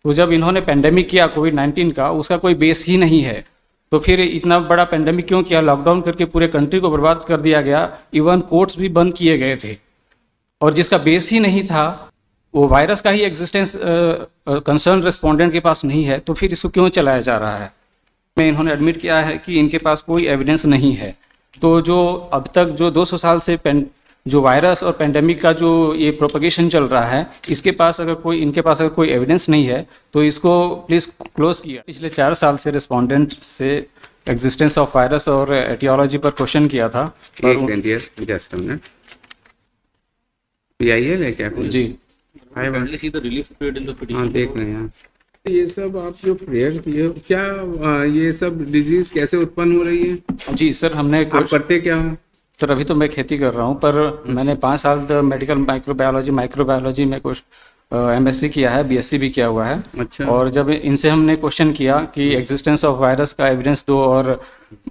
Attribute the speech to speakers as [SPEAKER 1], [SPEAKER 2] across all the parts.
[SPEAKER 1] तो जब इन्होंने पेंडेमिक किया कोविड-19 का, उसका कोई बेस ही नहीं है, तो फिर इतना बड़ा पेंडेमिक क्यों किया? लॉकडाउन करके पूरे कंट्री को बर्बाद कर दिया गया, इवन कोर्ट्स भी बंद किए गए थे, और जिसका बेस ही नहीं था, वो वायरस का ही एग्जिस्टेंस कंसर्न रेस्पोंडेंट के पास नहीं है, तो फिर इसको क्यों चलाया जा रहा है? में इन्होंने एडमिट किया है कि इनके पास कोई एविडेंस नहीं है। तो जो अब तक जो 200 साल से जो वायरस और पेंडेमिक का जो ये प्रोपगेशन चल रहा है, इनके पास अगर कोई एविडेंस नहीं है, तो इसको प्लीज़ क्लोज किया। पिछले 4 साल से रिस्पोंडेंट से एग्जिस्टेंस ऑफ वायरस और एटियोलॉजी पर क्वेश्चन किया था।
[SPEAKER 2] जस्ट है क्या
[SPEAKER 1] जी,
[SPEAKER 2] देख रहे हैं ये सब आप जो प्रेयर किए हो, क्या ये सब डिजीज कैसे उत्पन्न हो रही है?
[SPEAKER 1] जी सर,
[SPEAKER 2] आप करते क्या हो?
[SPEAKER 1] सर अभी तो मैं खेती कर रहा हूँ, पर मैंने 5 साल मेडिकल माइक्रोबायोलॉजी में कुछ एमएससी किया है, बीएससी भी किया हुआ है।
[SPEAKER 2] अच्छा।
[SPEAKER 1] और जब इनसे हमने क्वेश्चन किया कि एग्जिस्टेंस ऑफ वायरस का एविडेंस दो और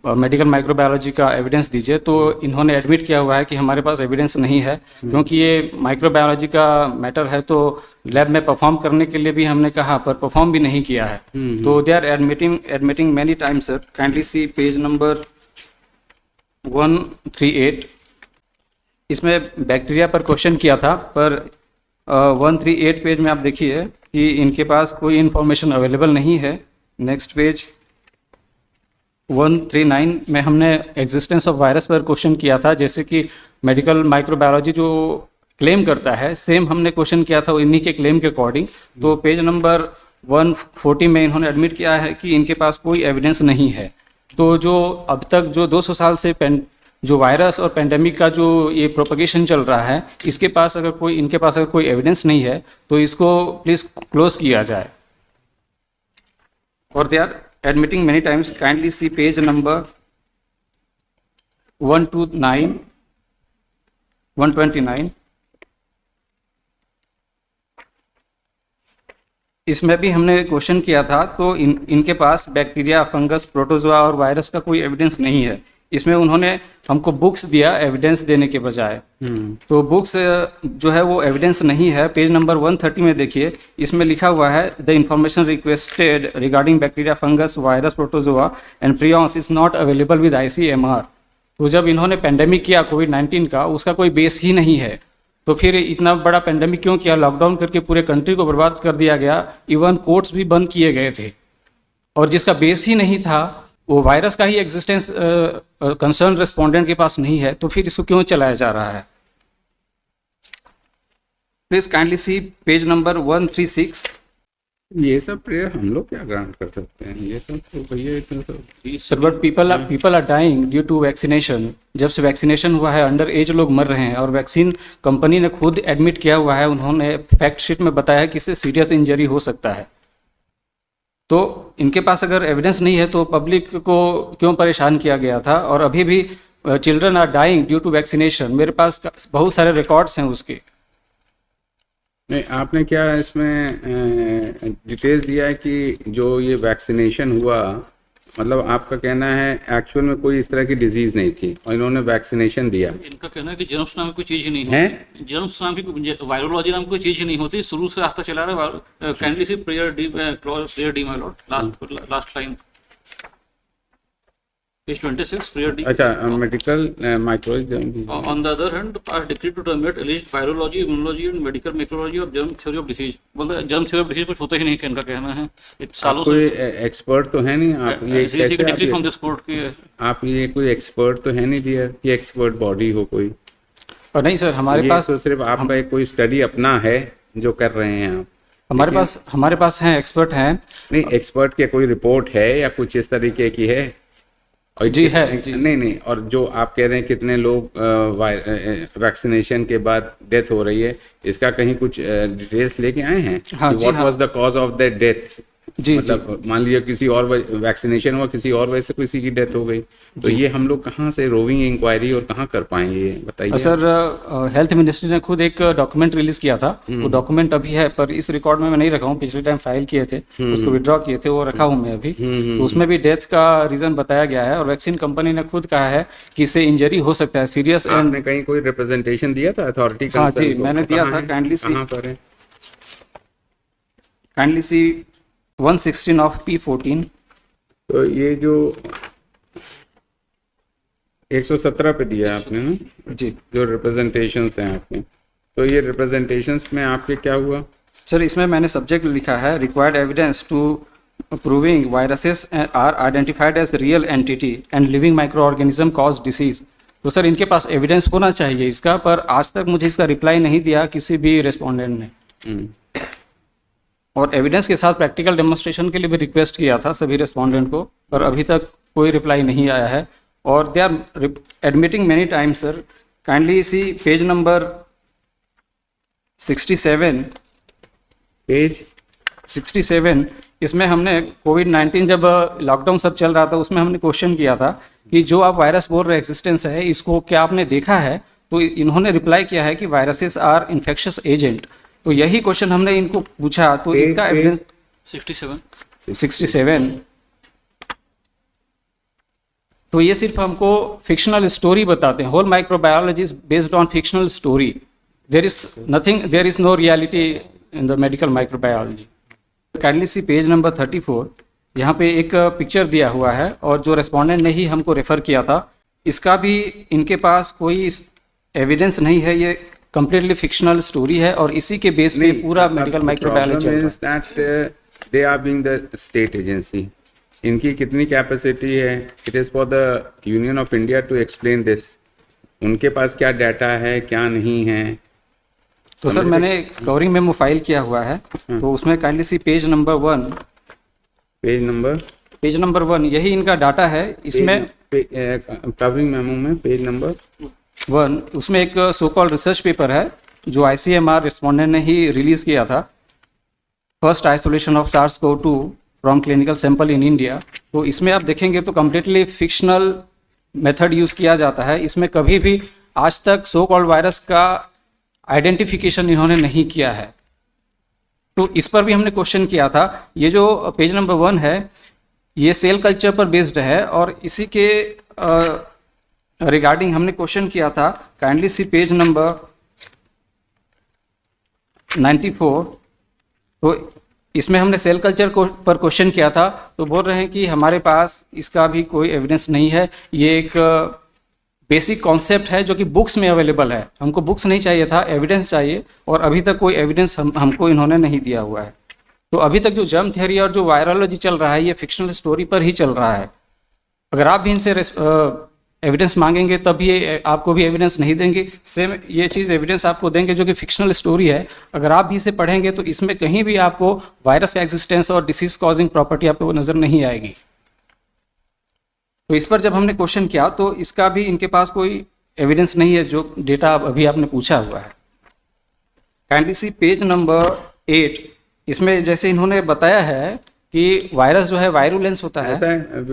[SPEAKER 1] मेडिकल माइक्रोबायोलॉजी का एविडेंस दीजिए, तो इन्होंने एडमिट किया हुआ है कि हमारे पास एविडेंस नहीं है, क्योंकि ये माइक्रोबायोलॉजी का मैटर है, तो लैब में परफॉर्म करने के लिए भी हमने कहा, पर परफॉर्म भी नहीं किया है। तो they are admitting many times sir. Kindly see page number 138। इसमें बैक्टीरिया पर क्वेश्चन किया था, पर 138 पेज में आप देखिए कि इनके पास कोई इन्फॉर्मेशन अवेलेबल नहीं है। नेक्स्ट पेज 139 में हमने एग्जिस्टेंस ऑफ वायरस पर क्वेश्चन किया था, जैसे कि मेडिकल माइक्रोबायोलॉजी जो क्लेम करता है, सेम हमने क्वेश्चन किया था इन्हीं के क्लेम के अकॉर्डिंग। तो पेज नंबर 140 में इन्होंने एडमिट किया है कि इनके पास कोई एविडेंस नहीं है। तो जो अब तक जो 200 साल से जो वायरस और पेंडेमिक का जो ये प्रोपगेशन चल रहा है, इनके पास अगर कोई एविडेंस नहीं है, तो इसको प्लीज़ क्लोज किया जाए। और they are admitting many times. Kindly see page number 129 129। इसमें भी हमने क्वेश्चन किया था, तो इनके पास बैक्टीरिया, फंगस, प्रोटोजोआ और वायरस का कोई एविडेंस नहीं है। इसमें उन्होंने हमको बुक्स दिया एविडेंस देने के बजाय। तो बुक्स जो है वो एविडेंस नहीं है। पेज नंबर 130 में देखिए, इसमें लिखा हुआ है the information requested regarding bacteria, fungus, virus, protozoa and prions is not available with ICMR। तो जब इन्होंने पेंडेमिक किया कोविड-19 का, उसका कोई बेस ही नहीं है, तो फिर इतना बड़ा पेंडेमिक क्यों किया? लॉकडाउन करके पूरे कंट्री को बर्बाद कर दिया गया, इवन कोर्ट्स भी बंद किए गए थे, और जिसका बेस ही नहीं था, वो वायरस का ही एग्जिस्टेंस कंसर्न रेस्पोंडेंट के पास नहीं है, तो फिर इसको क्यों चलाया जा रहा है? Please kindly see page number 136।
[SPEAKER 2] ये सब प्रेयर हम लोग क्या ग्रांट कर सकते हैं? ये सब तो भैया इतना तो
[SPEAKER 1] sir, but people are dying due to vaccination. जब से वैक्सीनेशन हुआ है, अंडर एज लोग मर रहे हैं, और वैक्सीन कंपनी ने खुद एडमिट किया हुआ है, उन्होंने फैक्ट शीट में बताया कि इससे सीरियस इंजरी हो सकता है। तो इनके पास अगर एविडेंस नहीं है, तो पब्लिक को क्यों परेशान किया गया था? और अभी भी children are dying due to vaccination. मेरे पास बहुत सारे रिकॉर्ड्स हैं उसके।
[SPEAKER 2] नहीं, आपने क्या इसमें डिटेल्स दिया है कि जो ये वैक्सीनेशन हुआ, मतलब आपका कहना है एक्चुअल में कोई इस तरह की डिजीज नहीं थी और इन्होंने वैक्सीनेशन दिया?
[SPEAKER 3] इनका कहना है कि जर्म्स नाम की कोई चीज ही नहीं होती, जर्म्स नाम की वायरोलॉजी नाम की कोई चीज ही नहीं होती, शुरू से रास्ता चला रहा है। Kindly C prayer D my Lord, last line page 26 prayer D।
[SPEAKER 2] अच्छा, medical micrology.
[SPEAKER 3] On the other hand, are decreed to terminate alleged virology, immunology and medical microbiology और germ theory of disease। बोलते हैं germ theory of disease कुछ होता ही नहीं, इनका कहना है। सालों से
[SPEAKER 2] कोई एक्सपर्ट तो है नहीं, आप ये कैसे
[SPEAKER 3] डिग्री फ्रॉम दिस कोर्ट की
[SPEAKER 2] आप ये कोई एक्सपर्ट तो है नहीं दिया कि एक्सपर्ट बॉडी हो कोई?
[SPEAKER 1] और नहीं सर, हमारे पास
[SPEAKER 2] तो सिर्फ आपका एक कोई स्टडी अपना है जो कर रहे हैं आप?
[SPEAKER 1] हमारे पास हैं, एक्सपर्ट हैं।
[SPEAKER 2] नहीं, एक्सपर्ट की कोई रिपोर्ट है या कुछ इस तरीके की है?
[SPEAKER 1] जी है जी।
[SPEAKER 2] नहीं, और जो आप कह रहे हैं कितने लोग वैक्सीनेशन के बाद डेथ हो रही है, इसका कहीं कुछ डिटेल्स लेके आए हैं?
[SPEAKER 1] हाँ,
[SPEAKER 2] what was the cause of that death?
[SPEAKER 1] जी,
[SPEAKER 2] मतलब मान लीजिए किसी और वैक्सीनेशन हुआ, किसी और वजह से किसी की डेथ हो गई, तो ये हम लोग कहाँ से रोविंग इंक्वायरी और कहाँ कर पाएंगे, ये बताइए।
[SPEAKER 1] सर, हेल्थ मिनिस्ट्री ने खुद एक डॉक्यूमेंट रिलीज किया था, वो डॉक्यूमेंट अभी है, पर इस रिकॉर्ड में मैं नहीं रखा हूँ। पिछले टाइम फाइल किए थे, उसको विड्रॉ किए थे, वो रखा हूँ मैं अभी। तो उसमें भी डेथ का रीजन बताया गया है, और वैक्सीन कंपनी ने खुद कहा है कि इससे इंजरी हो सकता है सीरियस।
[SPEAKER 2] आपने कहीं कोई रिप्रेजेंटेशन दिया था अथॉरिटी का?
[SPEAKER 1] हाँ जी, मैंने दिया था। काइंडली सी
[SPEAKER 2] कहाँ पर है?
[SPEAKER 1] Kindly C 116 of P14।
[SPEAKER 2] तो ये जो 117 पे दिया आपने ना,
[SPEAKER 1] जी
[SPEAKER 2] जो रिप्रेजेंटेशंस हैं आपके, तो ये रिप्रेजेंटेशंस में आपके क्या हुआ?
[SPEAKER 1] सर, इसमें मैंने सब्जेक्ट लिखा है required evidence to proving viruses are identified as real entity and living micro organism cause disease. तो सर इनके पास एविडेंस होना चाहिए इसका, पर आज तक मुझे इसका रिप्लाई नहीं दिया किसी भी रेस्पोंडेंट ने। और एविडेंस के साथ प्रैक्टिकल डेमोन्स्ट्रेशन के लिए भी रिक्वेस्ट किया था सभी रेस्पोंडेंट को, पर अभी तक कोई रिप्लाई नहीं आया है। और they are admitting many times sir. Kindly see page number 67,
[SPEAKER 2] page
[SPEAKER 1] 67। इसमें हमने कोविड-19 जब लॉकडाउन सब चल रहा था उसमें हमने क्वेश्चन किया था कि जो आप वायरस बोल रहे एक्सिस्टेंस है इसको क्या आपने देखा है, तो इन्होंने रिप्लाई किया है कि वायरसेस आर इन्फेक्शियस एजेंट। तो यही क्वेश्चन हमने इनको पूछा, तो इसका एविडेंस 67। तो ये सिर्फ हमको फिक्शनल स्टोरी बताते हैं। Whole microbiology is based on fictional story. There is no reality in the medical microbiology. Kindly see page number 34। यहाँ पे एक पिक्चर दिया हुआ है और जो रेस्पोंडेंट ने ही हमको रेफर किया था, इसका भी इनके पास कोई एविडेंस नहीं है। ये कंप्लीटली फिक्शनल स्टोरी है और इसी के बेस पे पूरा medical microbiology.
[SPEAKER 2] They are being the state agency, इनकी कितनी कैपेसिटी है? It is for the Union of India to explain this. उनके पास क्या डाटा है, क्या नहीं है।
[SPEAKER 1] तो सर मैंने कवरिंग मेमो फाइल किया हुआ है, तो उसमें kindly see page number 1। Page number 1 यही इनका डाटा है। इसमें
[SPEAKER 2] कवरिंग मेमो में पेज नंबर
[SPEAKER 1] 1 उसमें एक सो कॉल्ड रिसर्च पेपर है जो ICMR रिस्पोंडेंट ने ही रिलीज किया था, first isolation of SARS-CoV-2 from clinical sample in India. तो इसमें आप देखेंगे तो कम्प्लीटली फिक्शनल मेथड यूज़ किया जाता है। इसमें कभी भी आज तक सो कॉल्ड वायरस का आइडेंटिफिकेशन इन्होंने नहीं किया है। तो इस पर भी हमने क्वेश्चन किया था। ये जो पेज नंबर 1 है ये सेल कल्चर पर बेस्ड है और इसी के रिगार्डिंग हमने क्वेश्चन किया था। Kindly see page number 94। तो इसमें हमने सेल कल्चर पर क्वेश्चन किया था, तो बोल रहे हैं कि हमारे पास इसका भी कोई एविडेंस नहीं है। ये एक बेसिक कॉन्सेप्ट है जो कि बुक्स में अवेलेबल है। हमको बुक्स नहीं चाहिए था, एविडेंस चाहिए, और अभी तक कोई एविडेंस हमको इन्होंने नहीं दिया हुआ है। तो अभी तक जो जर्म थ्योरी और जो वायरोलॉजी चल रहा है ये फिक्शनल स्टोरी पर ही चल रहा है। अगर आप भी इनसे एविडेंस मांगेंगे तब ये आपको भी एविडेंस नहीं देंगे। सेम ये चीज़ एविडेंस आपको देंगे जो कि फिक्शनल स्टोरी है। अगर आप भी इसे पढ़ेंगे तो इसमें कहीं भी आपको वायरस का एग्जिस्टेंस और डिसीज कॉजिंग प्रॉपर्टी आपको नज़र नहीं आएगी। तो इस पर जब हमने क्वेश्चन किया तो इसका भी इनके पास कोई एविडेंस नहीं है जो डेटा अभी आपने पूछा हुआ है। Kindly see page number 8। इसमें जैसे इन्होंने बताया है कि वायरस जो है वायरुलेंस होता है।
[SPEAKER 2] ऐसा है,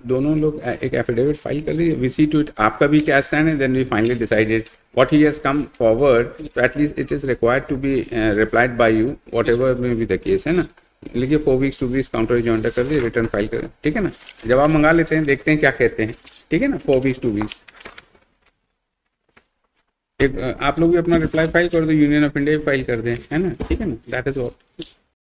[SPEAKER 2] दोनों लोग एक एफिडेविट फाइल कर लीजिए, वी सी टू इट आपका भी क्या स्टैंड है, then we finally decided what he has come forward, तो at least it is required to be replied by you whatever may be the case, है ना। लिखिए 4 वीक्स 2 वीक्स काउंटर जॉइंटर कर लीजिए, रिटर्न फाइल करें, ठीक है ना। जवाब मंगा लेते हैं, देखते हैं क्या कहते हैं, ठीक है ना। 4 वीक्स 2 वीक्स एक आप लोग भी अपना रिप्लाई फाइल कर दो, यूनियन ऑफ इंडिया फाइल कर दें, है ना, ठीक है ना। That is all.